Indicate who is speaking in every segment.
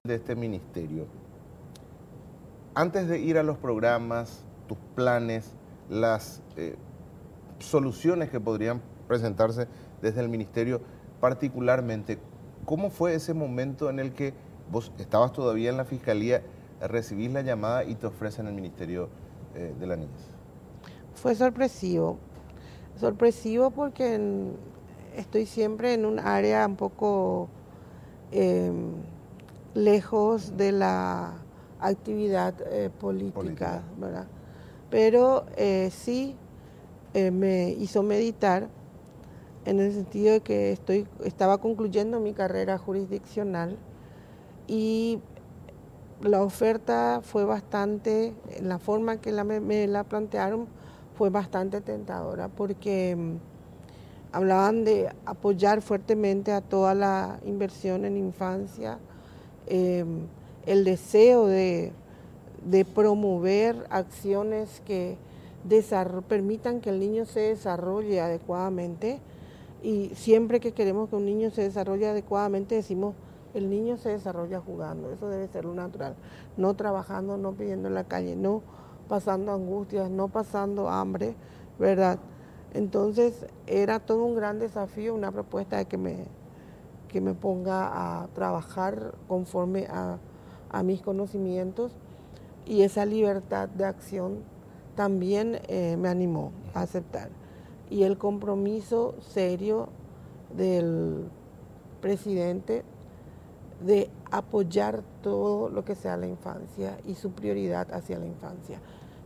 Speaker 1: de este ministerio. Antes de ir a los programas, tus planes, las soluciones que podrían presentarse desde el ministerio, particularmente, ¿cómo fue ese momento en el que vos estabas todavía en la fiscalía, recibís la llamada y te ofrecen el ministerio de la niñez?
Speaker 2: Fue sorpresivo porque estoy siempre en un área un poco lejos de la actividad política, ¿verdad? Pero sí me hizo meditar en el sentido de que estaba concluyendo mi carrera jurisdiccional y la oferta fue bastante, la forma que me la plantearon fue bastante tentadora porque hablaban de apoyar fuertemente a toda la inversión en infancia, el deseo de promover acciones que permitan que el niño se desarrolle adecuadamente, y siempre que queremos que un niño se desarrolle adecuadamente decimos el niño se desarrolla jugando, eso debe ser lo natural, no trabajando, no pidiendo en la calle, no pasando angustias, no pasando hambre, ¿verdad? Entonces era todo un gran desafío, una propuesta de que me ponga a trabajar conforme a mis conocimientos, y esa libertad de acción también me animó a aceptar. Y el compromiso serio del presidente de apoyar todo lo que sea la infancia y su prioridad hacia la infancia.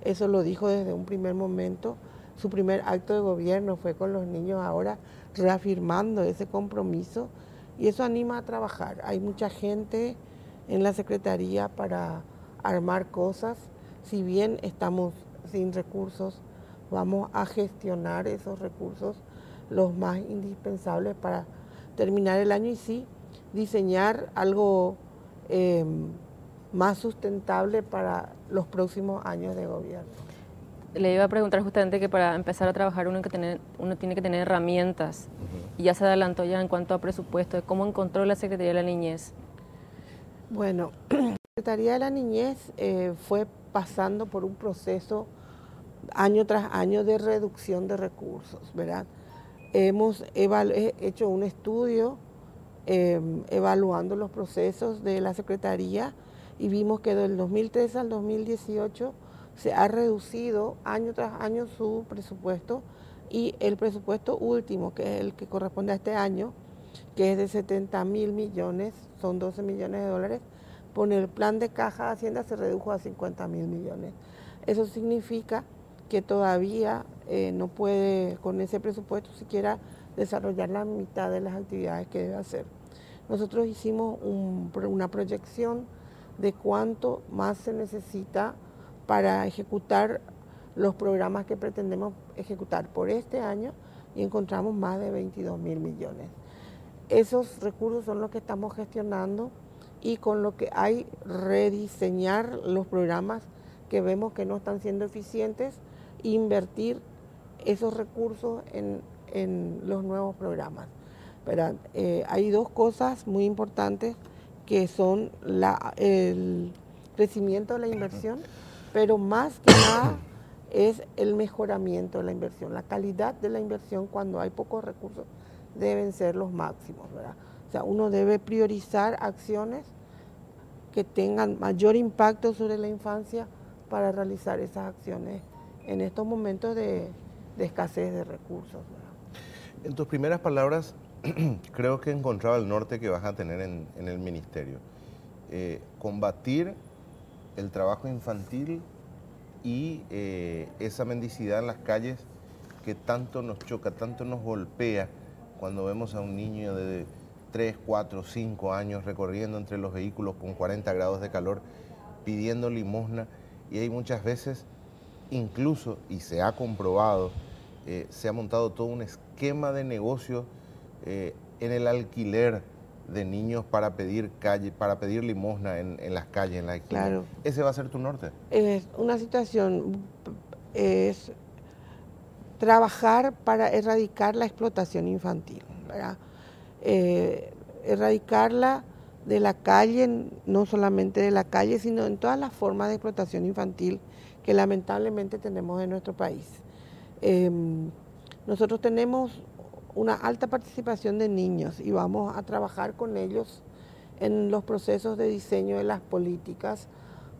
Speaker 2: Eso lo dijo desde un primer momento. Su primer acto de gobierno fue con los niños, ahora reafirmando ese compromiso, y eso anima a trabajar. Hay mucha gente en la Secretaría para armar cosas. Si bien estamos sin recursos, vamos a gestionar esos recursos los más indispensables para terminar el año y sí diseñar algo más sustentable para los próximos años de gobierno.
Speaker 3: Le iba a preguntar justamente que para empezar a trabajar uno tiene que tener herramientas, y ya se adelantó ya en cuanto a presupuesto. ¿Cómo encontró la Secretaría de la Niñez?
Speaker 2: Bueno, la Secretaría de la Niñez fue pasando por un proceso año tras año de reducción de recursos, ¿verdad? Hemos hecho un estudio evaluando los procesos de la Secretaría y vimos que del 2013 al 2018 se ha reducido año tras año su presupuesto, y el presupuesto último, que es el que corresponde a este año, que es de 70.000 millones, son 12 millones de dólares, con el plan de caja de Hacienda se redujo a 50.000 millones. Eso significa que todavía no puede con ese presupuesto siquiera desarrollar la mitad de las actividades que debe hacer. Nosotros hicimos una proyección de cuánto más se necesita para ejecutar los programas que pretendemos ejecutar por este año, y encontramos más de 22.000 millones. Esos recursos son los que estamos gestionando, y con lo que hay rediseñar los programas que vemos que no están siendo eficientes, invertir esos recursos en los nuevos programas. Hay dos cosas muy importantes que son el crecimiento de la inversión, pero más que nada es el mejoramiento de la inversión. La calidad de la inversión cuando hay pocos recursos deben ser los máximos, ¿verdad? O sea, uno debe priorizar acciones que tengan mayor impacto sobre la infancia para realizar esas acciones en estos momentos de escasez de recursos, ¿verdad?
Speaker 1: En tus primeras palabras, creo que encontraba el norte que vas a tener en el ministerio. Combatir el trabajo infantil y esa mendicidad en las calles que tanto nos choca, tanto nos golpea cuando vemos a un niño de 3, 4, 5 años recorriendo entre los vehículos con 40 grados de calor pidiendo limosna, y hay muchas veces incluso, y se ha comprobado, se ha montado todo un esquema de negocio en el alquiler de niños para pedir limosna en las calles, en la esquina.
Speaker 2: Claro.
Speaker 1: ¿Ese va a ser tu norte?
Speaker 2: Es una situación, es trabajar para erradicar la explotación infantil, ¿verdad? Erradicarla de la calle, no solamente de la calle, sino en todas las formas de explotación infantil que lamentablemente tenemos en nuestro país. Nosotros tenemos una alta participación de niños y vamos a trabajar con ellos en los procesos de diseño de las políticas,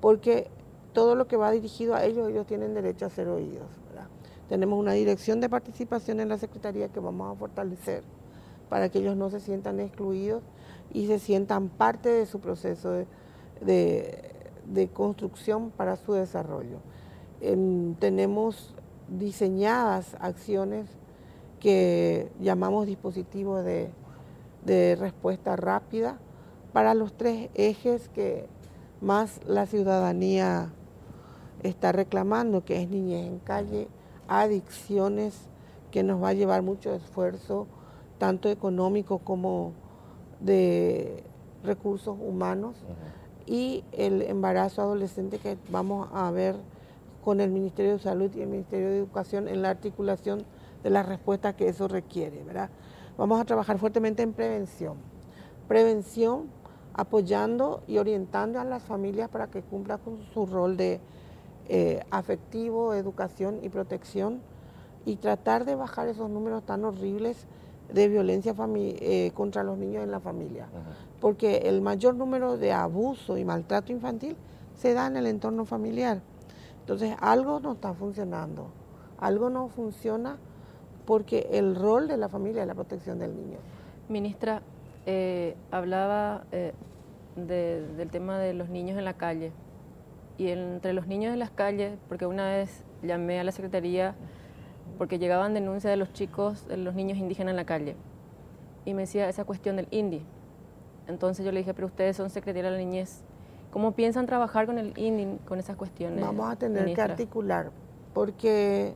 Speaker 2: porque todo lo que va dirigido a ellos, ellos tienen derecho a ser oídos, ¿verdad? Tenemos una dirección de participación en la Secretaría que vamos a fortalecer para que ellos no se sientan excluidos y se sientan parte de su proceso de construcción para su desarrollo. Tenemos diseñadas acciones que llamamos dispositivos de respuesta rápida para los 3 ejes que más la ciudadanía está reclamando, que es niñez en calle, adicciones, que nos va a llevar mucho esfuerzo, tanto económico como de recursos humanos, y el embarazo adolescente, que vamos a ver con el Ministerio de Salud y el Ministerio de Educación en la articulación de las respuestas que eso requiere, ¿verdad? Vamos a trabajar fuertemente en prevención, apoyando y orientando a las familias para que cumplan con su rol de afectivo, educación y protección, y tratar de bajar esos números tan horribles de violencia contra los niños en la familia, porque el mayor número de abuso y maltrato infantil se da en el entorno familiar. Entonces algo no está funcionando, algo no funciona, porque el rol de la familia es la protección del niño.
Speaker 3: Ministra, hablaba del tema de los niños en la calle, y entre los niños en las calles, porque una vez llamé a la Secretaría porque llegaban denuncias de los chicos, de los niños indígenas en la calle, y me decía esa cuestión del INDI. Entonces yo le dije, pero ustedes son Secretaría de la Niñez, ¿cómo piensan trabajar con el INDI, con esas cuestiones?
Speaker 2: Vamos a tener
Speaker 3: ministra?
Speaker 2: que articular, porque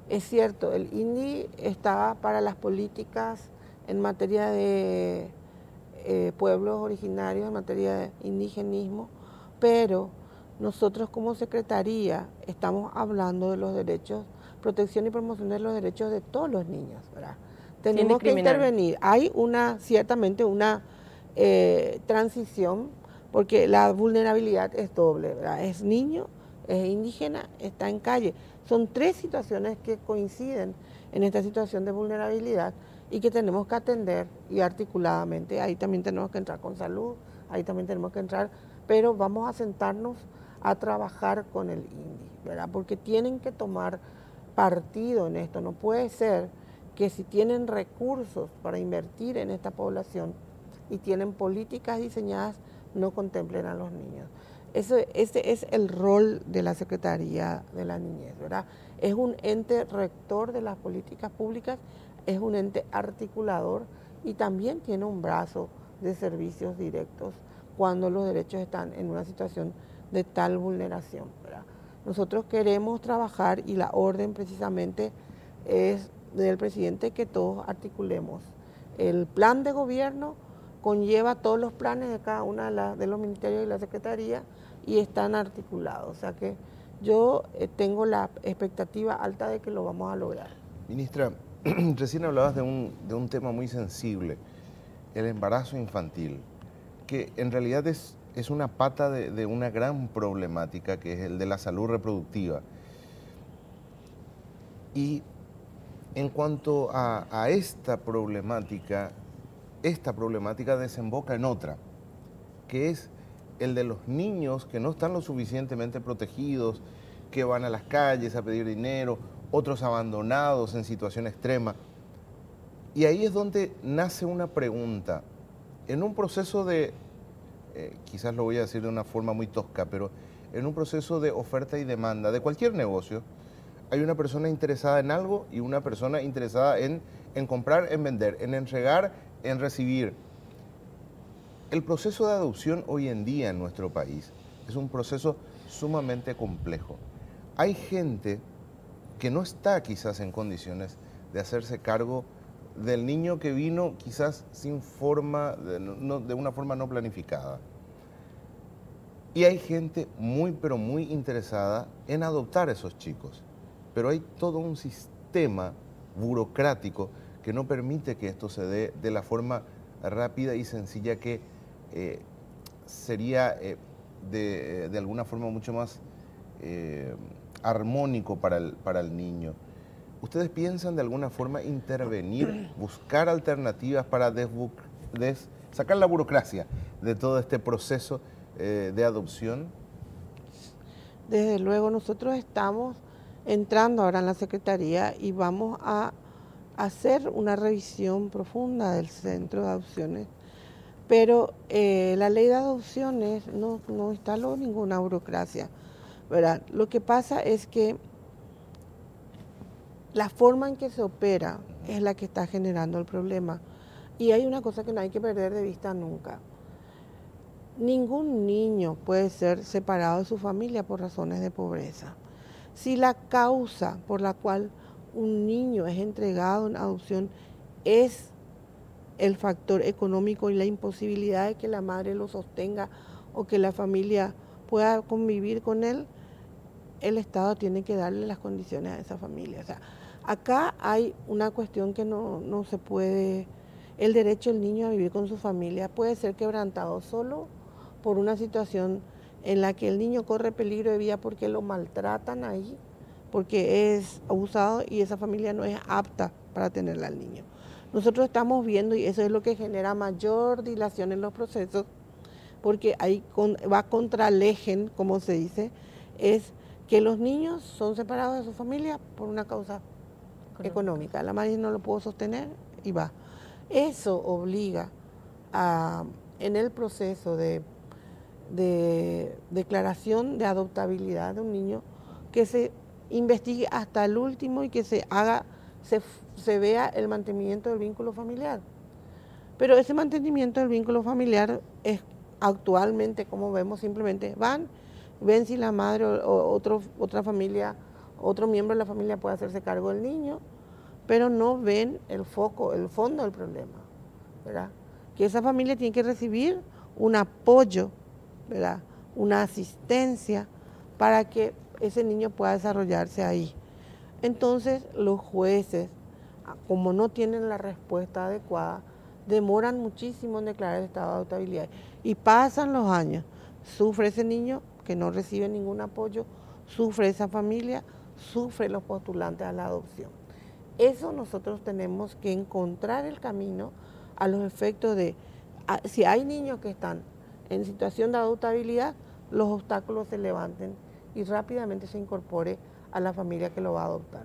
Speaker 2: es cierto, el INDI está para las políticas en materia de pueblos originarios, en materia de indigenismo, pero nosotros como Secretaría estamos hablando de los derechos, protección y promoción de los derechos de todos los niños, ¿verdad? Tenemos que intervenir. Hay ciertamente una transición, porque la vulnerabilidad es doble, ¿verdad? Es niño, es indígena, está en calle. Son 3 situaciones que coinciden en esta situación de vulnerabilidad y que tenemos que atender, y articuladamente. Ahí también tenemos que entrar con salud, ahí también tenemos que entrar, pero vamos a sentarnos a trabajar con el INDI, ¿verdad? Porque tienen que tomar partido en esto. No puede ser que si tienen recursos para invertir en esta población y tienen políticas diseñadas, no contemplen a los niños. Ese es el rol de la Secretaría de la Niñez, ¿verdad? Es un ente rector de las políticas públicas, es un ente articulador y también tiene un brazo de servicios directos cuando los derechos están en una situación de tal vulneración, ¿verdad? Nosotros queremos trabajar, y la orden precisamente es del presidente, que todos articulemos. El plan de gobierno conlleva todos los planes de cada una de los ministerios y la Secretaría, y están articulados. O sea que yo tengo la expectativa alta de que lo vamos a lograr.
Speaker 1: Ministra, recién hablabas de un tema muy sensible, el embarazo infantil, que en realidad es una pata de una gran problemática, que es el de la salud reproductiva. Y en cuanto a esta problemática desemboca en otra, que es el de los niños que no están lo suficientemente protegidos, que van a las calles a pedir dinero, otros abandonados en situación extrema. Y ahí es donde nace una pregunta. En un proceso de, quizás lo voy a decir de una forma muy tosca, pero en un proceso de oferta y demanda de cualquier negocio, hay una persona interesada en algo y una persona interesada en comprar, en vender, en entregar, en recibir. El proceso de adopción hoy en día en nuestro país es un proceso sumamente complejo. Hay gente que no está quizás en condiciones de hacerse cargo del niño que vino quizás sin forma, de una forma no planificada. Y hay gente muy, pero muy interesada en adoptar a esos chicos. Pero hay todo un sistema burocrático que no permite que esto se dé de la forma rápida y sencilla que sería de alguna forma mucho más armónico para el niño. ¿Ustedes piensan de alguna forma intervenir, buscar alternativas para sacar la burocracia de todo este proceso de adopción?
Speaker 2: Desde luego, nosotros estamos entrando ahora en la Secretaría y vamos a hacer una revisión profunda del centro de adopciones, pero la ley de adopciones no instaló ninguna burocracia, ¿verdad? Lo que pasa es que la forma en que se opera es la que está generando el problema. Y hay una cosa que no hay que perder de vista nunca. Ningún niño puede ser separado de su familia por razones de pobreza. Si la causa por la cual un niño es entregado en adopción es el factor económico y la imposibilidad de que la madre lo sostenga o que la familia pueda convivir con él, el Estado tiene que darle las condiciones a esa familia. O sea, acá hay una cuestión que no se puede, el derecho del niño a vivir con su familia puede ser quebrantado solo por una situación en la que el niño corre peligro de vida porque lo maltratan ahí, porque es abusado y esa familia no es apta para tenerla al niño. Nosotros estamos viendo, y eso es lo que genera mayor dilación en los procesos, porque ahí va contra el eje, como se dice, es que los niños son separados de su familia por una causa económica. La madre no lo pudo sostener y va. Eso obliga en el proceso de declaración de adoptabilidad de un niño que se investigue hasta el último y que se vea el mantenimiento del vínculo familiar. Pero ese mantenimiento del vínculo familiar es actualmente, como vemos, simplemente ven si la madre o otra familia, otro miembro de la familia puede hacerse cargo del niño, pero no ven el fondo del problema, ¿verdad? Que esa familia tiene que recibir un apoyo, ¿verdad? Una asistencia para que ese niño pueda desarrollarse ahí. Entonces los jueces, como no tienen la respuesta adecuada, demoran muchísimo en declarar el estado de adoptabilidad y pasan los años, sufre ese niño que no recibe ningún apoyo, sufre esa familia, sufre los postulantes a la adopción. Eso nosotros tenemos que encontrar el camino a los efectos de, si hay niños que están en situación de adoptabilidad, los obstáculos se levanten y rápidamente se incorpore a la familia que lo va a adoptar.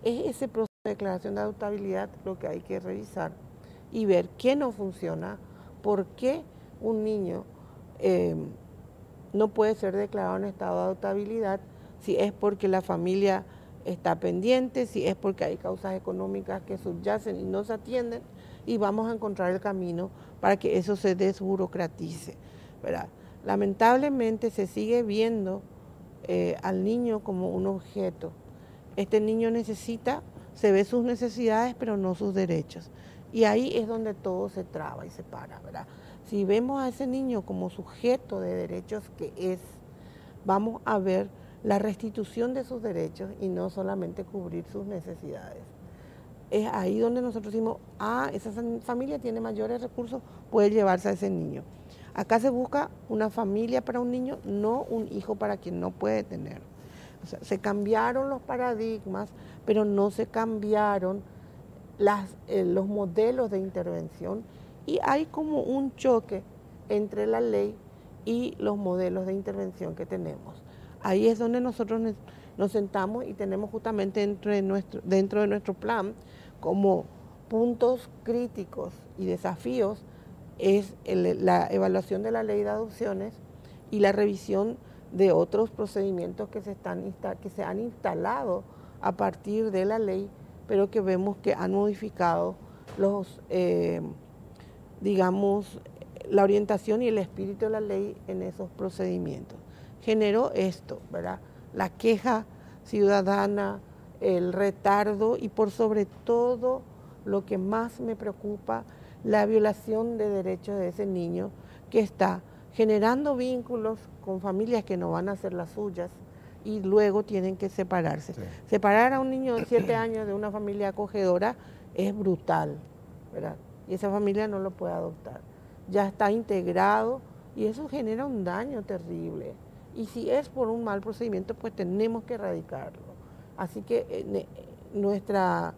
Speaker 2: Es ese proceso de declaración de adoptabilidad lo que hay que revisar y ver qué no funciona, por qué un niño no puede ser declarado en estado de adoptabilidad, si es porque la familia está pendiente, si es porque hay causas económicas que subyacen y no se atienden, y vamos a encontrar el camino para que eso se desburocratice, ¿verdad? Lamentablemente se sigue viendo al niño como un objeto. Este niño se ve sus necesidades, pero no sus derechos. Y ahí es donde todo se traba y se para, ¿verdad? Si vemos a ese niño como sujeto de derechos que es, vamos a ver la restitución de sus derechos y no solamente cubrir sus necesidades. Es ahí donde nosotros decimos, esa familia tiene mayores recursos, puede llevarse a ese niño. Acá se busca una familia para un niño, no un hijo para quien no puede tener. O sea, se cambiaron los paradigmas, pero no se cambiaron los modelos de intervención y hay como un choque entre la ley y los modelos de intervención que tenemos. Ahí es donde nosotros nos sentamos y tenemos justamente dentro de nuestro plan como puntos críticos y desafíos es la evaluación de la ley de adopciones y la revisión de otros procedimientos que se han instalado a partir de la ley, pero que vemos que han modificado la orientación y el espíritu de la ley en esos procedimientos. Generó esto, ¿verdad? La queja ciudadana, el retardo y por sobre todo lo que más me preocupa, la violación de derechos de ese niño que está generando vínculos con familias que no van a ser las suyas y luego tienen que separarse. Sí. Separar a un niño de 7 años de una familia acogedora es brutal, ¿verdad? Y esa familia no lo puede adoptar. Ya está integrado y eso genera un daño terrible. Y si es por un mal procedimiento, pues tenemos que erradicarlo. Así que nuestra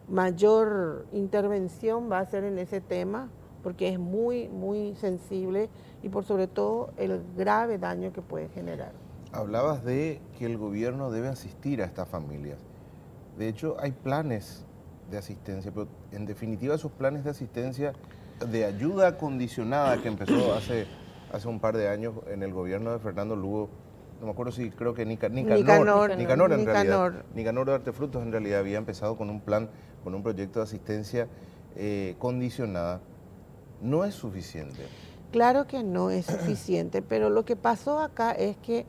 Speaker 2: mayor intervención va a ser en ese tema, porque es muy, muy sensible y por sobre todo el grave daño que puede generar.
Speaker 1: Hablabas de que el gobierno debe asistir a estas familias. De hecho, hay planes de asistencia, pero en definitiva esos planes de asistencia, de ayuda condicionada que empezó hace un par de años en el gobierno de Fernando Lugo, no me acuerdo si creo que Nicanor en realidad, Nicanor de Artefrutos en realidad había empezado con un plan, con un proyecto de asistencia condicionada. No es suficiente.
Speaker 2: Claro que no es suficiente, pero lo que pasó acá es que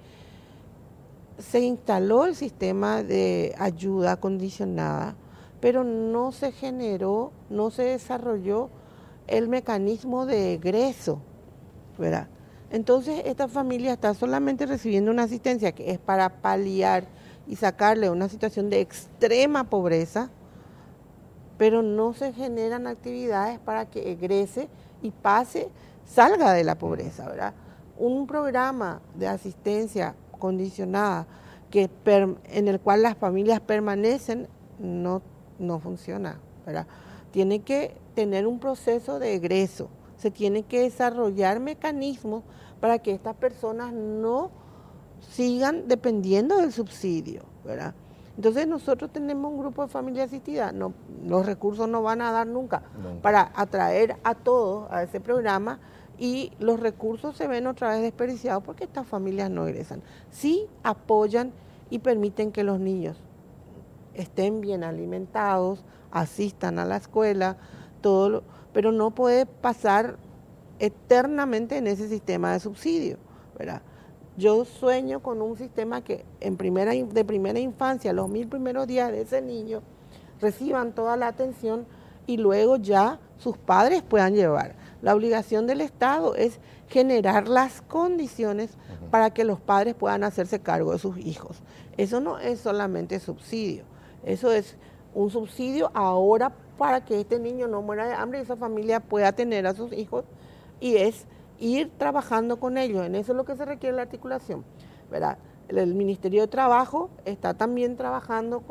Speaker 2: se instaló el sistema de ayuda condicionada, pero no se generó, no se desarrolló el mecanismo de egreso, ¿verdad? Entonces esta familia está solamente recibiendo una asistencia que es para paliar y sacarle una situación de extrema pobreza, pero no se generan actividades para que egrese y salga de la pobreza, ¿verdad? Un programa de asistencia condicionada en el cual las familias permanecen no funciona, ¿verdad? Tiene que tener un proceso de egreso, se tiene que desarrollar mecanismos para que estas personas no sigan dependiendo del subsidio, ¿verdad? Entonces nosotros tenemos un grupo de familia asistida, los recursos no van a dar nunca para atraer a todos a ese programa y los recursos se ven otra vez desperdiciados porque estas familias no egresan. Sí apoyan y permiten que los niños estén bien alimentados, asistan a la escuela, pero no puede pasar eternamente en ese sistema de subsidio, ¿verdad? Yo sueño con un sistema que de primera infancia, los 1000 primeros días de ese niño, reciban toda la atención y luego ya sus padres puedan llevar. La obligación del Estado es generar las condiciones para que los padres puedan hacerse cargo de sus hijos. Eso no es solamente subsidio, eso es un subsidio ahora para que este niño no muera de hambre y esa familia pueda tener a sus hijos, y es ir trabajando con ellos. En eso es lo que se requiere la articulación, ¿verdad? El Ministerio de Trabajo está también trabajando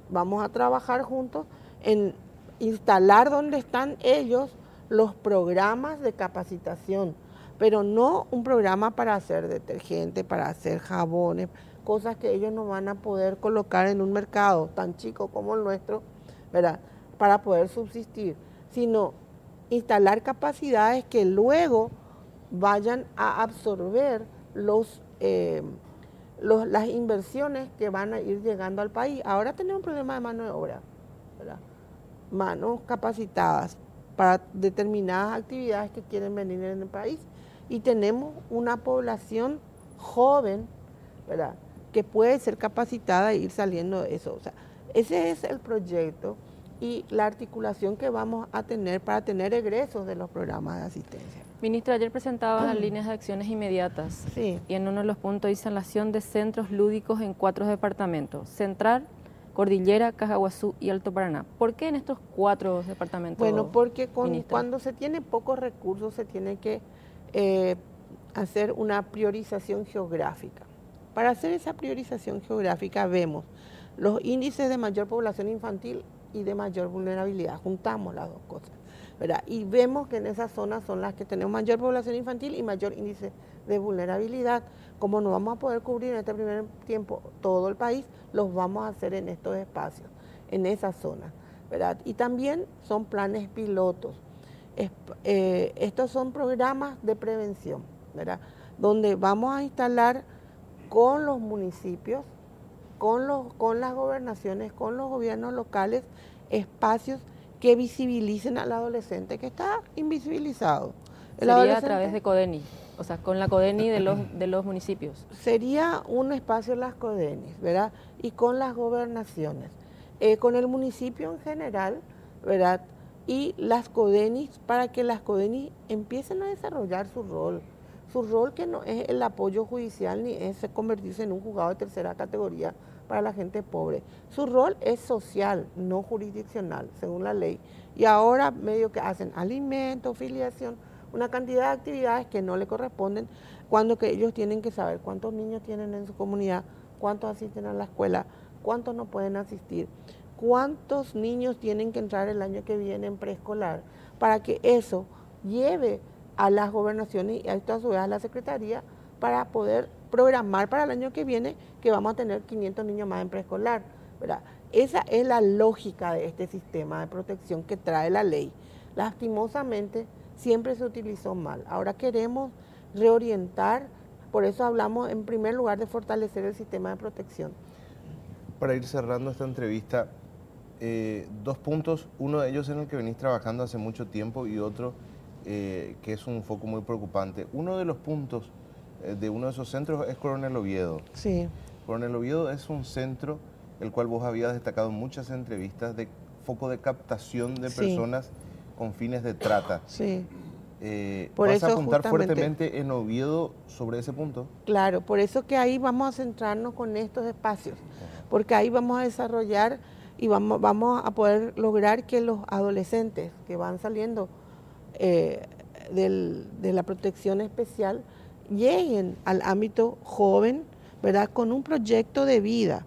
Speaker 2: vamos a trabajar juntos en instalar donde están ellos los programas de capacitación, pero no un programa para hacer detergente, para hacer jabones, cosas que ellos no van a poder colocar en un mercado tan chico como el nuestro, ¿verdad?, para poder subsistir, sino instalar capacidades que luego vayan a absorber las inversiones que van a ir llegando al país. Ahora tenemos un problema de mano de obra, ¿verdad?, manos capacitadas para determinadas actividades que quieren venir en el país, y tenemos una población joven, ¿verdad?, que puede ser capacitada e ir saliendo de eso. O sea, ese es el proyecto y la articulación que vamos a tener para tener egresos de los programas de asistencia.
Speaker 3: Ministra, ayer presentaba líneas de acciones inmediatas.
Speaker 2: Sí.
Speaker 3: Y en uno de los puntos dice instalación de centros lúdicos en 4 departamentos: Central, Cordillera, Cajaguazú y Alto Paraná. ¿Por qué en estos 4 departamentos?
Speaker 2: Bueno, porque cuando se tiene pocos recursos se tiene que hacer una priorización geográfica. Para hacer esa priorización geográfica vemos los índices de mayor población infantil y de mayor vulnerabilidad, juntamos las dos cosas, ¿verdad? Y vemos que en esas zonas son las que tenemos mayor población infantil y mayor índice de vulnerabilidad. Como no vamos a poder cubrir en este primer tiempo todo el país, los vamos a hacer en estos espacios, en esas zonas, ¿verdad? Y también son planes pilotos. Estos son programas de prevención, ¿verdad?, donde vamos a instalar con los municipios, con las gobernaciones, con los gobiernos locales, espacios que visibilicen al adolescente que está invisibilizado.
Speaker 3: Sería a través de CODENI, o sea, con la CODENI de los municipios.
Speaker 2: Sería un espacio en las CODENIs, ¿verdad?, y con las gobernaciones, con el municipio en general, ¿verdad?, y las CODENIs, para que las CODENIs empiecen a desarrollar su rol que no es el apoyo judicial ni es convertirse en un juzgado de tercera categoría para la gente pobre. Su rol es social, no jurisdiccional, según la ley. Y ahora medio que hacen alimentos, filiación, una cantidad de actividades que no le corresponden, cuando que ellos tienen que saber cuántos niños tienen en su comunidad, cuántos asisten a la escuela, cuántos no pueden asistir, cuántos niños tienen que entrar el año que viene en preescolar, para que eso lleve a las gobernaciones y a esto a su vez a la Secretaría para poder programar para el año que viene que vamos a tener 500 niños más en preescolar, ¿verdad? Esa es la lógica de este sistema de protección que trae la ley. Lastimosamente siempre se utilizó mal. Ahora queremos reorientar, por eso hablamos en primer lugar de fortalecer el sistema de protección.
Speaker 1: Para ir cerrando esta entrevista, 2 puntos, uno de ellos en el que venís trabajando hace mucho tiempo y otro que es un foco muy preocupante. Uno de los puntos de uno de esos centros es Coronel Oviedo.
Speaker 2: Sí.
Speaker 1: Coronel Oviedo es un centro el cual vos habías destacado en muchas entrevistas de foco de captación de personas con fines de trata.
Speaker 2: Sí.
Speaker 1: Por ¿Vas eso a apuntar fuertemente en Oviedo sobre ese punto?
Speaker 2: Claro, por eso que ahí vamos a centrarnos con estos espacios, porque ahí vamos a desarrollar y vamos a poder lograr que los adolescentes que van saliendo de la protección especial lleguen al ámbito joven, ¿verdad? Con un proyecto de vida,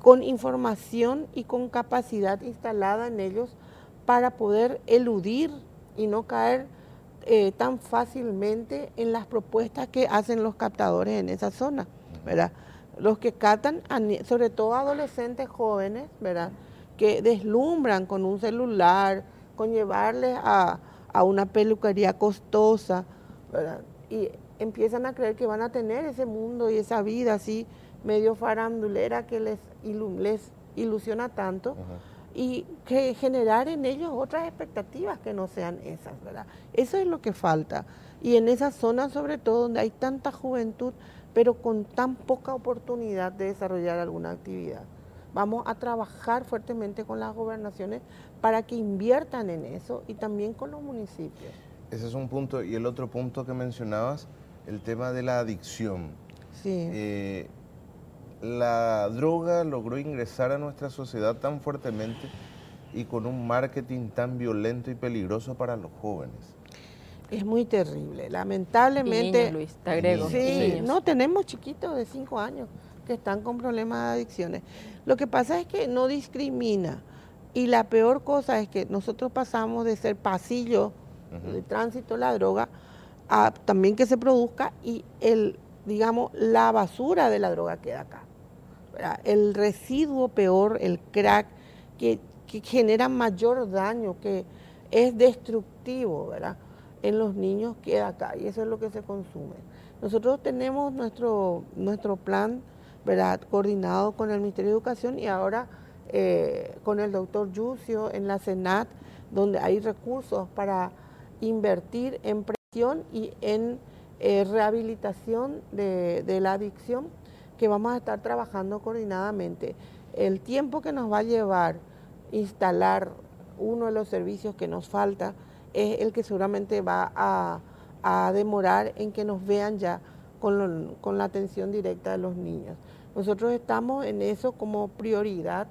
Speaker 2: con información y con capacidad instalada en ellos para poder eludir y no caer tan fácilmente en las propuestas que hacen los captadores en esa zona, ¿verdad? Los que captan, sobre todo adolescentes jóvenes, ¿verdad? Que deslumbran con un celular, con llevarles a una peluquería costosa, ¿verdad? Y empiezan a creer que van a tener ese mundo y esa vida así medio farandulera que les ilusiona tanto, y que generar en ellos otras expectativas que no sean esas, ¿verdad? Eso es lo que falta. Y en esas zonas, sobre todo, donde hay tanta juventud, pero con tan poca oportunidad de desarrollar alguna actividad. Vamos a trabajar fuertemente con las gobernaciones para que inviertan en eso y también con los municipios.
Speaker 1: Ese es un punto. Y el otro punto que mencionabas, el tema de la adicción.
Speaker 2: Sí.
Speaker 1: La droga logró ingresar a nuestra sociedad tan fuertemente y con un marketing tan violento y peligroso para los jóvenes.
Speaker 2: Es muy terrible, lamentablemente.
Speaker 3: Y niños, Luis, te agrego.
Speaker 2: Sí, no, tenemos chiquitos de 5 años que están con problemas de adicciones. Lo que pasa es que no discrimina, y la peor cosa es que nosotros pasamos de ser pasillo de tránsito de la droga a también que se produzca, y digamos, la basura de la droga queda acá, ¿verdad? El residuo peor, el crack, que genera mayor daño, que es destructivo, ¿verdad? En los niños queda acá, y eso es lo que se consume. Nosotros tenemos nuestro plan, ¿verdad?, coordinado con el Ministerio de Educación y ahora con el doctor Yucio en la Senat, donde hay recursos para invertir en prevención y en rehabilitación de la adicción, que vamos a estar trabajando coordinadamente. El tiempo que nos va a llevar instalar uno de los servicios que nos falta es el que seguramente va a demorar en que nos vean ya con la atención directa de los niños. Nosotros estamos en eso como prioridad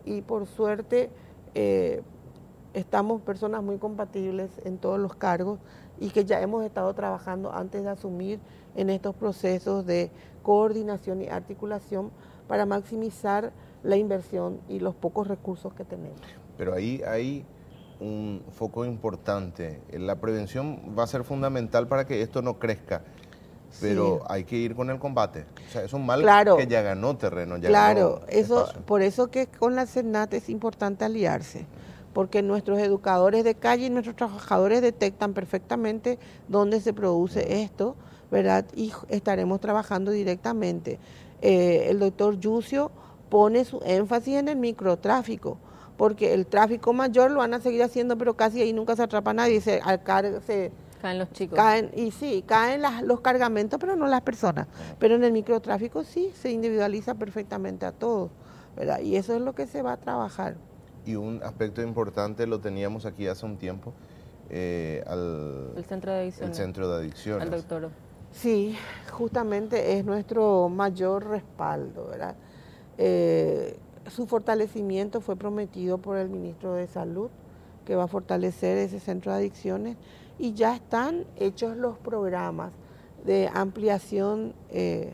Speaker 2: y por suerte estamos personas muy compatibles en todos los cargos y que ya hemos estado trabajando antes de asumir en estos procesos de coordinación y articulación para maximizar la inversión y los pocos recursos que tenemos.
Speaker 1: Pero ahí hay un foco importante. La prevención va a ser fundamental para que esto no crezca, pero hay que ir con el combate. O sea, es un mal que ya ganó terreno. Ya
Speaker 2: ganó
Speaker 1: espacio.
Speaker 2: Por eso que con la Senat es importante aliarse, porque nuestros educadores de calle y nuestros trabajadores detectan perfectamente dónde se produce esto, ¿verdad? Y estaremos trabajando directamente. El doctor Yucio pone su énfasis en el microtráfico, porque el tráfico mayor lo van a seguir haciendo, pero casi ahí nunca se atrapa nadie,
Speaker 3: caen los chicos.
Speaker 2: Caen los cargamentos, pero no las personas. Pero en el microtráfico sí, se individualiza perfectamente a todos, ¿verdad? Y eso es lo que se va a trabajar.
Speaker 1: Y un aspecto importante lo teníamos aquí hace un tiempo,
Speaker 3: el centro de adicciones.
Speaker 1: El centro de adicciones.
Speaker 3: Al doctor.
Speaker 2: Sí, justamente es nuestro mayor respaldo, ¿verdad? Su fortalecimiento fue prometido por el ministro de Salud, que va a fortalecer ese centro de adicciones, y ya están hechos los programas de ampliación de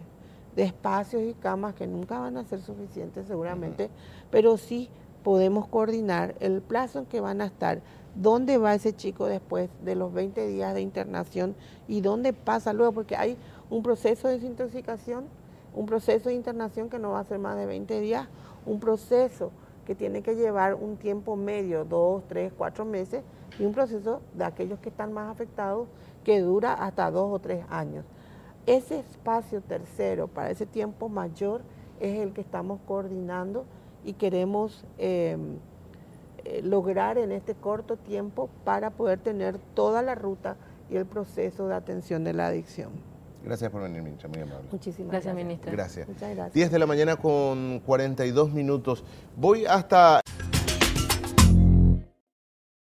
Speaker 2: espacios y camas que nunca van a ser suficientes seguramente, pero sí podemos coordinar el plazo en que van a estar, dónde va ese chico después de los 20 días de internación y dónde pasa luego, porque hay un proceso de desintoxicación, un proceso de internación que no va a ser más de 20 días, un proceso que tiene que llevar un tiempo medio, 2, 3, 4 meses, y un proceso de aquellos que están más afectados que dura hasta 2 o 3 años. Ese espacio tercero para ese tiempo mayor es el que estamos coordinando y queremos lograr en este corto tiempo para poder tener toda la ruta y el proceso de atención de la adicción.
Speaker 1: Gracias por venir, ministra, muy amable.
Speaker 2: Muchísimas
Speaker 3: Gracias,
Speaker 2: gracias.
Speaker 3: ministra.
Speaker 1: Gracias.
Speaker 2: Muchas gracias.
Speaker 1: 10 de la mañana con 42 minutos. Voy hasta...